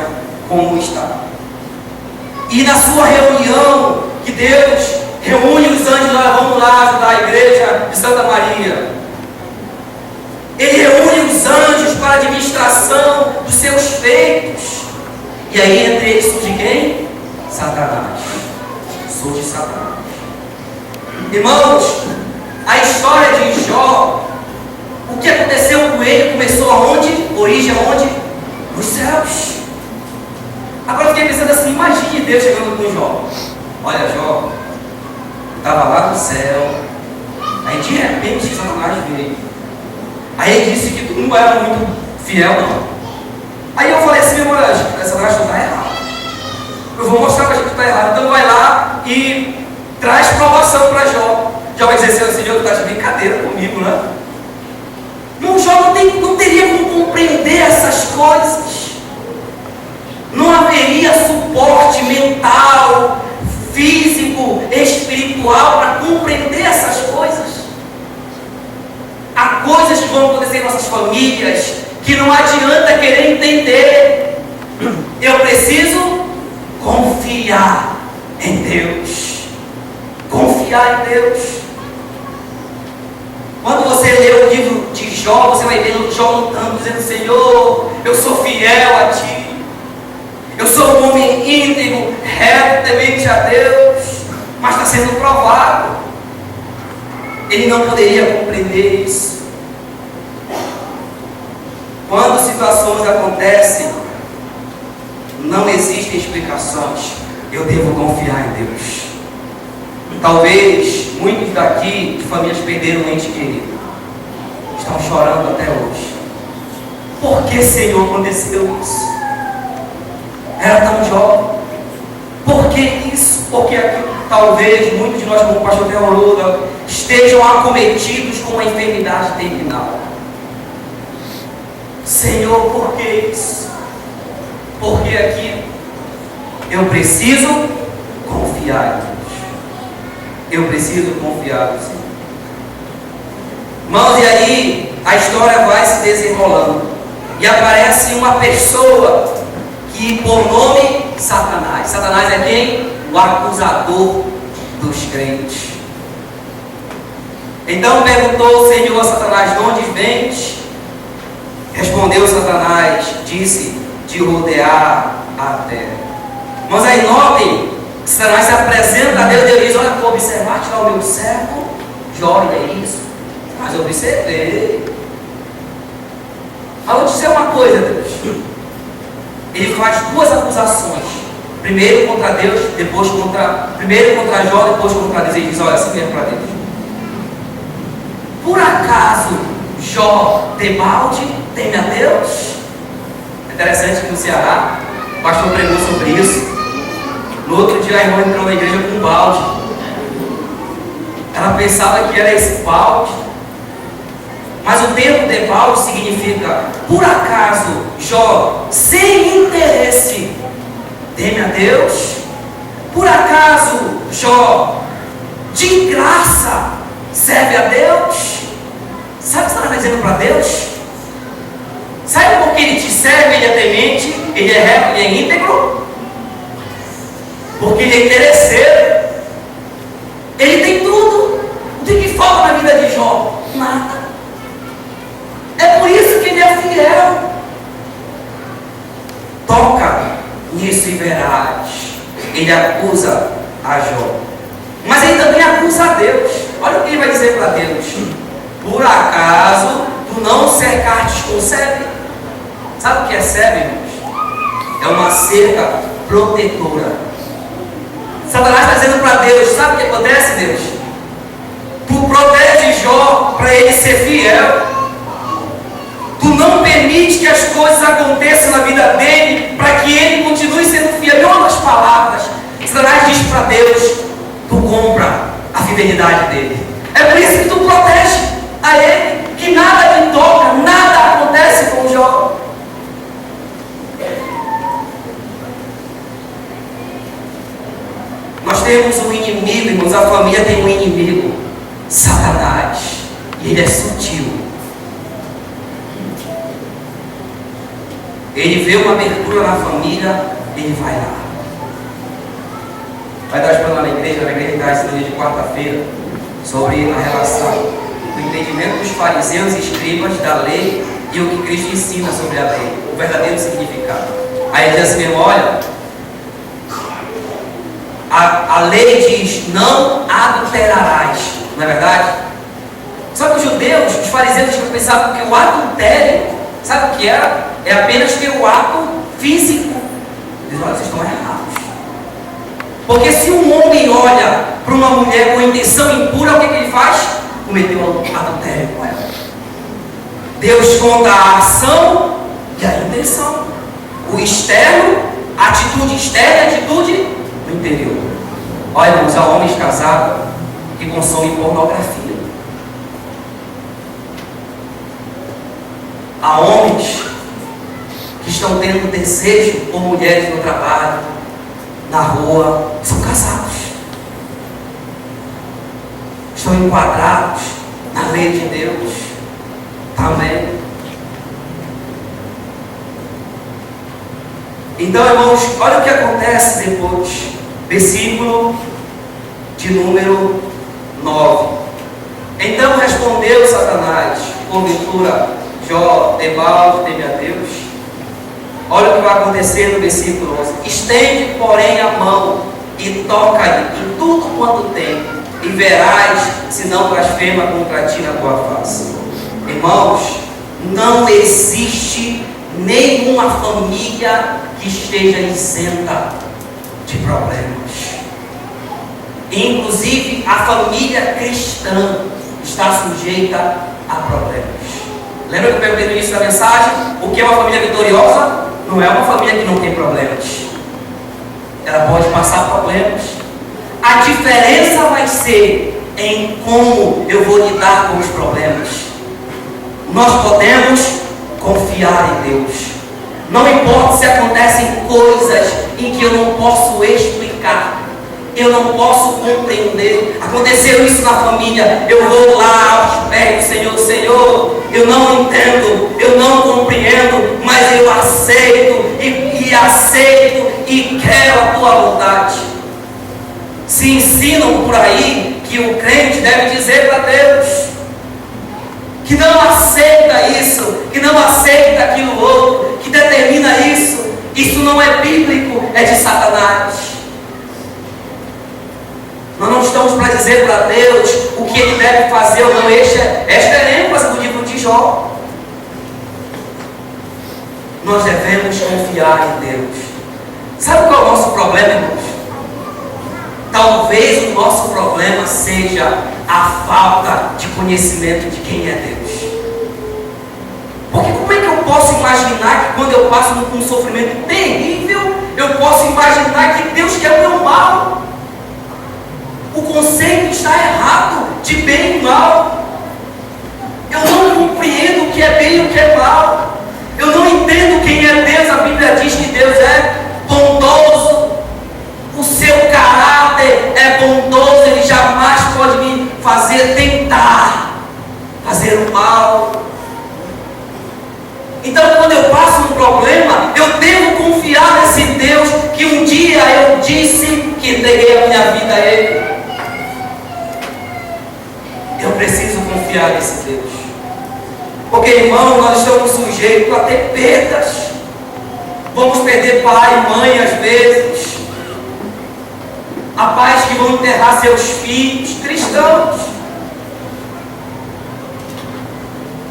como está. E na sua reunião, que Deus reúne os anjos, nós vamos lá ajudar a igreja de Santa Maria. Ele reúne os anjos para a administração dos seus feitos. E aí entre eles surge quem? Satanás. Surge Satanás. Irmãos, a história de Jó, o que aconteceu com ele começou aonde? Origem aonde? Nos céus. Agora eu fiquei pensando assim, imagine Deus chegando com Jó. Olha, Jó, estava lá no céu, aí de repente Satanás veio. Aí ele disse que tu não era muito fiel, não. Aí eu falei assim, meu irmão, Satanás, tu está errado. Eu vou mostrar para a gente que tu está errado. Então vai lá e traz provação para Jó. Jó vai dizer assim, Jó, tu está de brincadeira comigo, né? Não, Jó não teria como compreender essas coisas. Não haveria suporte mental, físico, espiritual para compreender essas coisas. Há coisas que vão acontecer em nossas famílias que não adianta querer entender. Eu preciso confiar em Deus. Confiar em Deus. Quando você lê o livro de Jó, você vai ver Jó lutando, dizendo: Senhor, eu sou fiel a Ti. Eu sou um homem íntegro, reto, temente a Deus. Mas está sendo provado. Ele não poderia compreender isso. Quando situações acontecem, não existem explicações. Eu devo confiar em Deus. Talvez muitos daqui de famílias perderam um ente querido. Estão chorando até hoje. Por que, Senhor, aconteceu isso? Era tão jovem. Por que isso? Porque aqui, talvez muitos de nós, como o pastor Teoruda, estejam acometidos com uma enfermidade terminal. Senhor, por que isso? Porque aqui eu preciso confiar em Deus. Eu preciso confiar no Senhor. Irmãos, e aí a história vai se desenrolando. E aparece uma pessoa que por nome Satanás. Satanás é quem? O acusador dos crentes. Então perguntou o Senhor a Satanás: de onde vens? Respondeu Satanás, disse: de rodear a terra. Mas aí notem, Satanás se apresenta a Deus e ele diz: olha, tu observaste lá o meu servo Jó, é isso? Mas eu observei. Mas vou te dizer uma coisa, Deus. Ele faz duas acusações. Primeiro contra Deus, primeiro contra Jó, depois contra Deus. Ele diz: olha, assim mesmo para Deus. Por acaso Jó debalde teme a Deus? É interessante que no Ceará o pastor pregou sobre isso. No outro dia a irmã entrou na igreja com um balde. Ela pensava que era esse balde. Mas o termo debalde significa: por acaso Jó, sem interesse, teme a Deus? Por acaso Jó, de graça, serve a Deus? Sabe o que você está dizendo para Deus? Sabe por que ele te serve? Ele é temente, ele é reto, ele é íntegro? Porque ele é interesseiro. Ele tem tudo. O que falta na vida de Jó? Nada. É por isso que ele é fiel. Toca nisso e verás. Ele acusa a Jó. Mas ele também acusa a Deus. Olha o que ele vai dizer para Deus: por acaso tu não cercastes com sebe? Sabe o que é sebe, irmãos? É uma cerca protetora. Satanás está dizendo para Deus: sabe o que acontece, Deus? Tu protege Jó para ele ser fiel. Tu não permite que as coisas aconteçam na vida dele para que ele continue sendo fiel. Em outras palavras, Satanás diz para Deus: tu compra a fidelidade dele. É por isso que tu protege a ele, que nada lhe toca, nada acontece com Jó. temos um inimigo, irmãos, a família tem um inimigo, Satanás, e ele é sutil. Ele vê uma abertura na família, ele vai lá. Vai dar plano na igreja está ensinando de quarta-feira sobre a relação, o entendimento dos fariseus e escribas da lei e o que Cristo ensina sobre a lei, o verdadeiro significado. Aí ele diz assim mesmo, olha, a lei diz, não adulterarás, não é verdade? Só que os judeus, os fariseus, pensavam que o adultério, sabe o que era? É apenas ter o ato físico. Eles olha, vocês estão errados. Porque se um homem olha para uma mulher com intenção impura, o que ele faz? Cometeu adultério com ela. Deus conta a ação e a intenção. O externo, a atitude externa e a atitude no interior. Olha, irmãos, há homens casados que consomem pornografia. Há homens que estão tendo desejo por mulheres no trabalho, na rua, são casados. Estão enquadrados na lei de Deus. Amém. Então, irmãos, olha o que acontece depois. Versículo de número 9. Então respondeu Satanás, porventura, Jó, debalde, teme a Deus. Olha o que vai acontecer no versículo 11. Estende, porém, a mão e toca-lhe em tudo quanto tem, e verás se não blasfema contra ti na tua face. Irmãos, não existe nenhuma família que esteja isenta de problemas. Inclusive, a família cristã está sujeita a problemas. Lembra que eu perguntei no início da mensagem? O que é uma família vitoriosa? Não é uma família que não tem problemas. Ela pode passar problemas. A diferença vai ser em como eu vou lidar com os problemas. Nós podemos confiar em Deus. Não importa se acontecem coisas em que eu não posso explicar, eu não posso compreender. Aconteceu isso na família, eu vou lá aos pés do Senhor. Senhor, eu não entendo, eu não compreendo, mas eu aceito e quero a tua vontade. Se ensinam por aí que o crente deve dizer para Deus que não aceita isso, que não aceita aquilo outro, que determina isso. Isso não é bíblico, é de Satanás. Nós não estamos para dizer para Deus o que Ele deve fazer ou não. Esta é a ênfase do livro de Jó. Nós devemos confiar em Deus. Sabe qual é o nosso problema, irmãos? Talvez o nosso problema seja a falta de conhecimento de quem é Deus. Porque como é que eu posso imaginar que quando eu passo por um sofrimento terrível, eu posso imaginar que Deus quer o meu mal? O conceito está errado de bem e mal. Eu não compreendo o que é bem e o que é mal. Eu não entendo quem é Deus. A Bíblia diz que Deus é bondoso. O seu caráter é bondoso. Ele jamais pode me fazer tentar fazer o mal. Então, quando eu passo um problema, eu devo confiar nesse Deus que um dia eu disse que entreguei a minha vida a Ele. Eu preciso confiar nesse Deus. Porque, irmão, nós estamos sujeitos a ter perdas. Vamos perder pai e mãe às vezes. Há pais que vão enterrar seus filhos cristãos.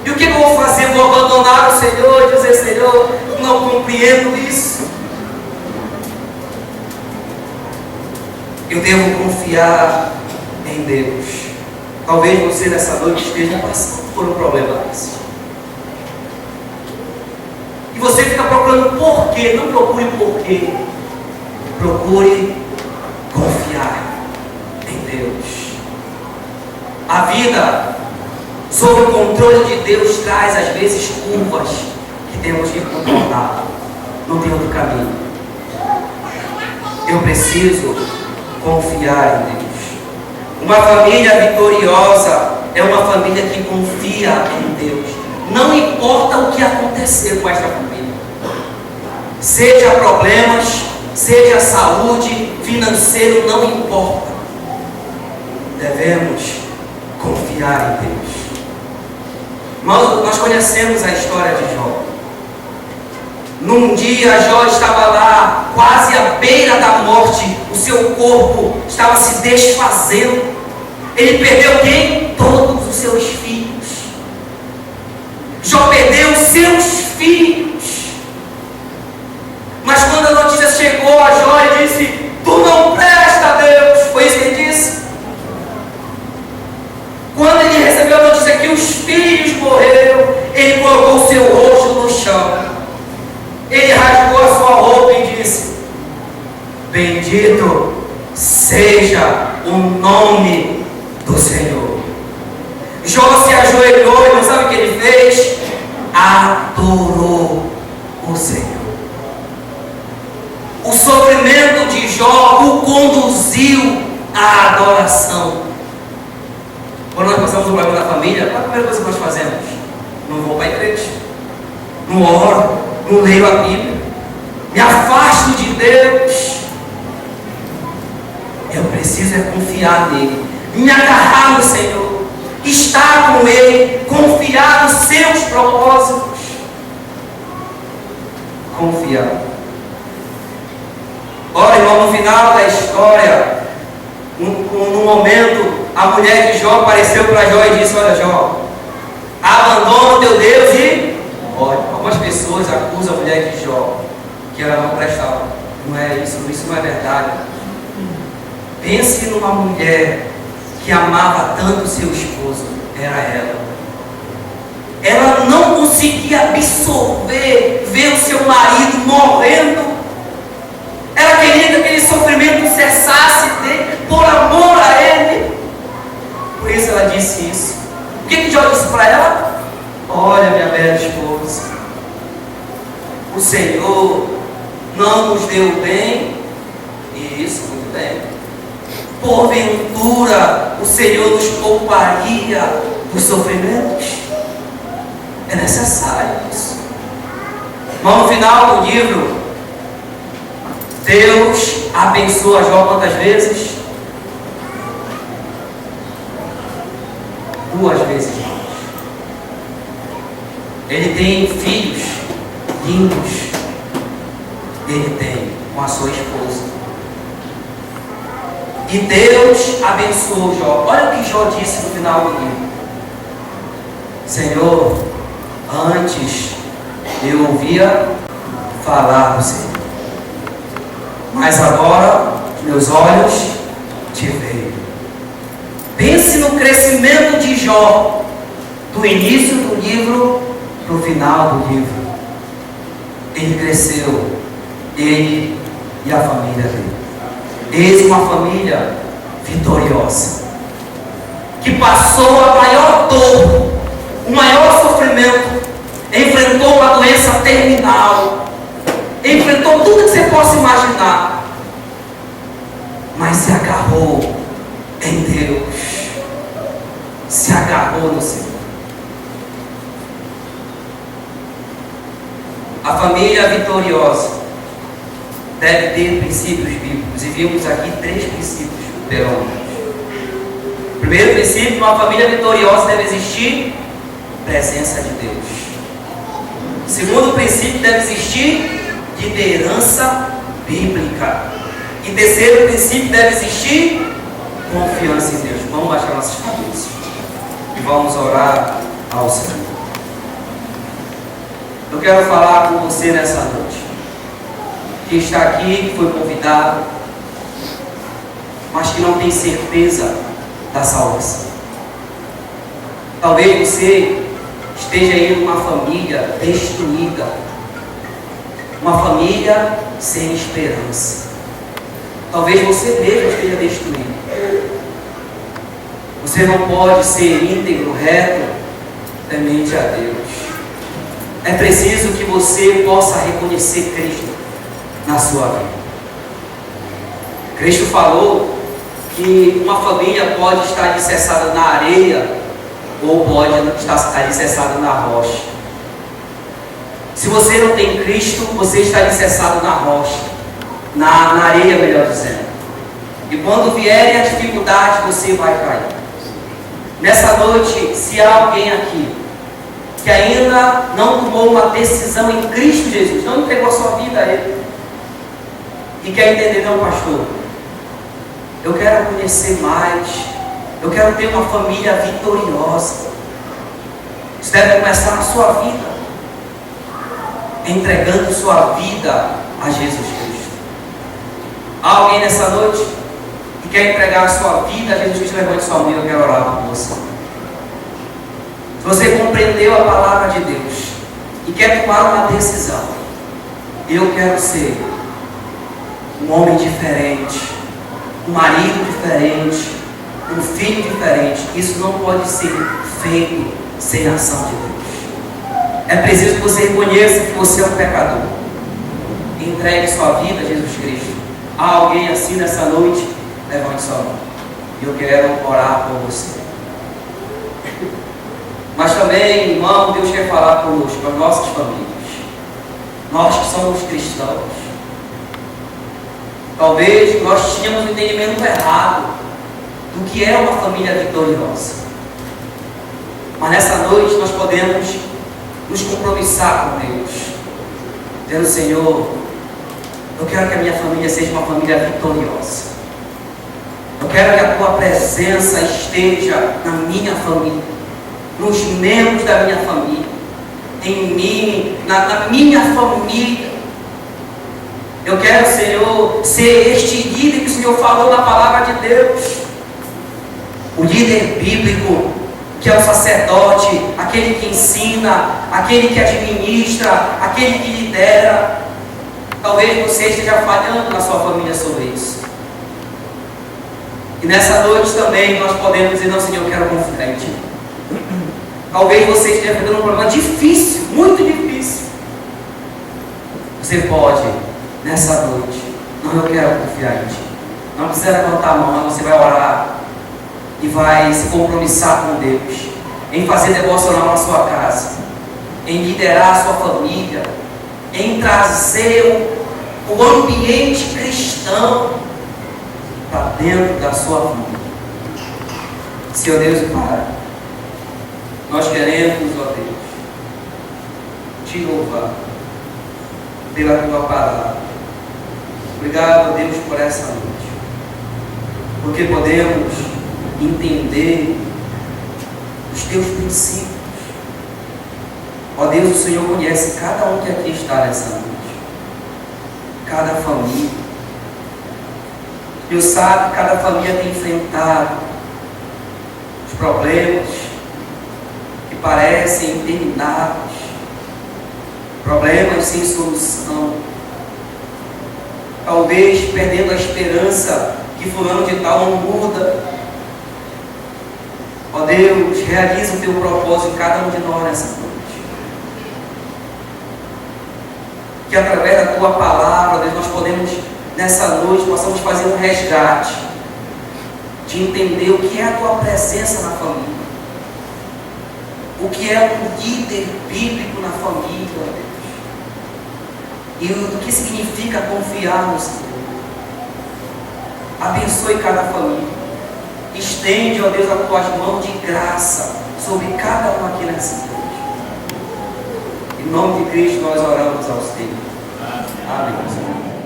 E o que eu vou fazer? Vou abandonar o Senhor e dizer: Senhor, não compreendo isso. Eu devo confiar em Deus. Talvez você nessa noite esteja passando por um problema desse. E você fica procurando porquê. Não procure porquê. Procure confiar em Deus. A vida sob o controle de Deus traz às vezes curvas que temos que contornar. Não tem outro caminho. Eu preciso confiar em Deus. Uma família vitoriosa é uma família que confia em Deus. Não importa o que acontecer com esta família. Seja problemas, seja saúde, financeiro, não importa. Devemos confiar em Deus. Nós conhecemos a história de Jó. Num dia, Jó estava lá, quase à beira da morte. O seu corpo estava se desfazendo. Ele perdeu quem? Todos os seus filhos. Jó perdeu seus filhos. Mas quando a notícia chegou a Jó, ele disse: tu não presta, Deus. Foi isso que ele disse. Quando ele recebeu a notícia que os filhos morreram, ele colocou o seu rosto no chão. Ele rasgou a sua roupa e disse: bendito seja o nome do Senhor. Jó se ajoelhou e não sabe o que ele fez? Adorou o Senhor. O sofrimento de Jó o conduziu à adoração. Quando nós passamos um problema na família, qual é a primeira coisa que nós fazemos? Não vou para a igreja, não oro, não leio a Bíblia, me afasto de Deus. Eu preciso é confiar nele, me agarrar no Senhor, estar com Ele, confiar nos seus propósitos. Confiar. Ora, irmão, no final da história, num momento, a mulher de Jó apareceu para Jó e disse: olha, Jó, abandona o teu Deus e olha. Algumas pessoas acusam a mulher de Jó que ela não prestava. Não é isso não é verdade. Pense numa mulher que amava tanto seu esposo, era ela. Ela não conseguia absorver, ver o seu marido morrendo. Ela queria que aquele sofrimento cessasse dele, por amor a ele. Por isso ela disse isso. O que Jó disse para ela? Olha, minha bela esposa, o Senhor não nos deu bem. Isso, muito bem. Porventura o Senhor nos pouparia dos sofrimentos? É necessário isso. Mas no final do livro, Deus abençoa Jó quantas vezes? 2 vezes mais. Ele tem filhos lindos. Ele tem com a sua esposa. E Deus abençoou Jó. Olha o que Jó disse no final do livro: Senhor, antes eu ouvia falar do Senhor, mas agora meus olhos te veem. Pense no crescimento de Jó, do início do livro para o final do livro. Ele cresceu, ele e a família dele. Eis uma família vitoriosa, que passou a maior dor, o maior sofrimento, enfrentou uma doença terminal, enfrentou tudo que você possa imaginar, mas se agarrou em Deus, se agarrou no Senhor. A família vitoriosa deve ter princípios bíblicos, e vimos aqui 3 princípios, pelo menos. Primeiro princípio: uma família vitoriosa deve existir presença de Deus. Segundo princípio: deve existir liderança bíblica. E terceiro princípio: deve existir confiança em Deus. Vamos baixar nossas cabeças e vamos orar ao Senhor. Eu quero falar com você nessa noite, que está aqui, que foi convidado, mas que não tem certeza da salvação. Talvez você esteja aí numa família destruída, uma família sem esperança. Talvez você mesmo esteja destruído. Você não pode ser íntegro, reto, temente a Deus. É preciso que você possa reconhecer Cristo na sua vida. Cristo falou que uma família pode estar alicerçada na areia ou pode estar alicerçada na rocha. Se você não tem Cristo, você está alicerçado na rocha, na areia, melhor dizendo. E quando vierem as dificuldades, você vai cair. Nessa noite, se há alguém aqui que ainda não tomou uma decisão em Cristo Jesus, não entregou a sua vida a Ele, e quer entender, não, pastor, eu quero conhecer mais, eu quero ter uma família vitoriosa. Isso deve começar na sua vida, entregando sua vida a Jesus Cristo. Há alguém nessa noite que quer entregar a sua vida a Jesus Cristo? Levante sua mão, eu quero orar por você. Se você compreendeu a palavra de Deus e quer tomar uma decisão, eu quero ser um homem diferente, um marido diferente, um filho diferente. Isso não pode ser feito sem a ação de Deus. É preciso que você reconheça que você é um pecador. Entregue sua vida a Jesus Cristo. Há alguém assim nessa noite? Levante sua mão. Eu quero orar por você. Mas também, irmão, Deus quer falar conosco, com as nossas famílias. Nós que somos cristãos. Talvez nós tínhamos um entendimento errado do que é uma família vitoriosa. Mas nessa noite nós podemos nos compromissar com Deus, dizendo: Senhor, eu quero que a minha família seja uma família vitoriosa. Eu quero que a Tua presença esteja na minha família, nos membros da minha família, em mim, na minha família. Eu quero, Senhor, ser este líder que o Senhor falou na palavra de Deus. O líder bíblico, que é o sacerdote, aquele que ensina, aquele que administra, aquele que lidera. Talvez você esteja falhando na sua família sobre isso. E nessa noite também nós podemos dizer: não, Senhor, eu quero confiar em Ti. Talvez você esteja tendo um problema difícil, muito difícil. Você pode, nessa noite, não, eu quero confiar em Ti. Não precisa levantar a mão, você vai orar e vai se compromissar com Deus, em fazer devocional na sua casa, em liderar a sua família, em trazer o ambiente cristão para dentro da sua família. Senhor Deus e Pai, nós queremos, ó Deus, Te louvar pela Tua palavra. Obrigado, ó Deus, por essa noite, porque podemos entender os Teus princípios. Ó Deus, o Senhor conhece cada um que aqui está nessa noite, cada família. Deus sabe que cada família tem enfrentado os problemas que parecem intermináveis, problemas sem solução, talvez perdendo a esperança que fulano de tal não muda. Ó Deus, realiza o Teu propósito em cada um de nós nessa noite. Que através da Tua palavra, Deus, nós podemos, nessa noite, possamos fazer um resgate de entender o que é a Tua presença na família, o que é um líder bíblico na família, ó Deus, e o que significa confiar no Senhor. Abençoe cada família. Estende, ó Deus, as Tuas mãos de graça sobre cada um aqui nessa noite. Em nome de Cristo nós oramos ao Senhor. Amém.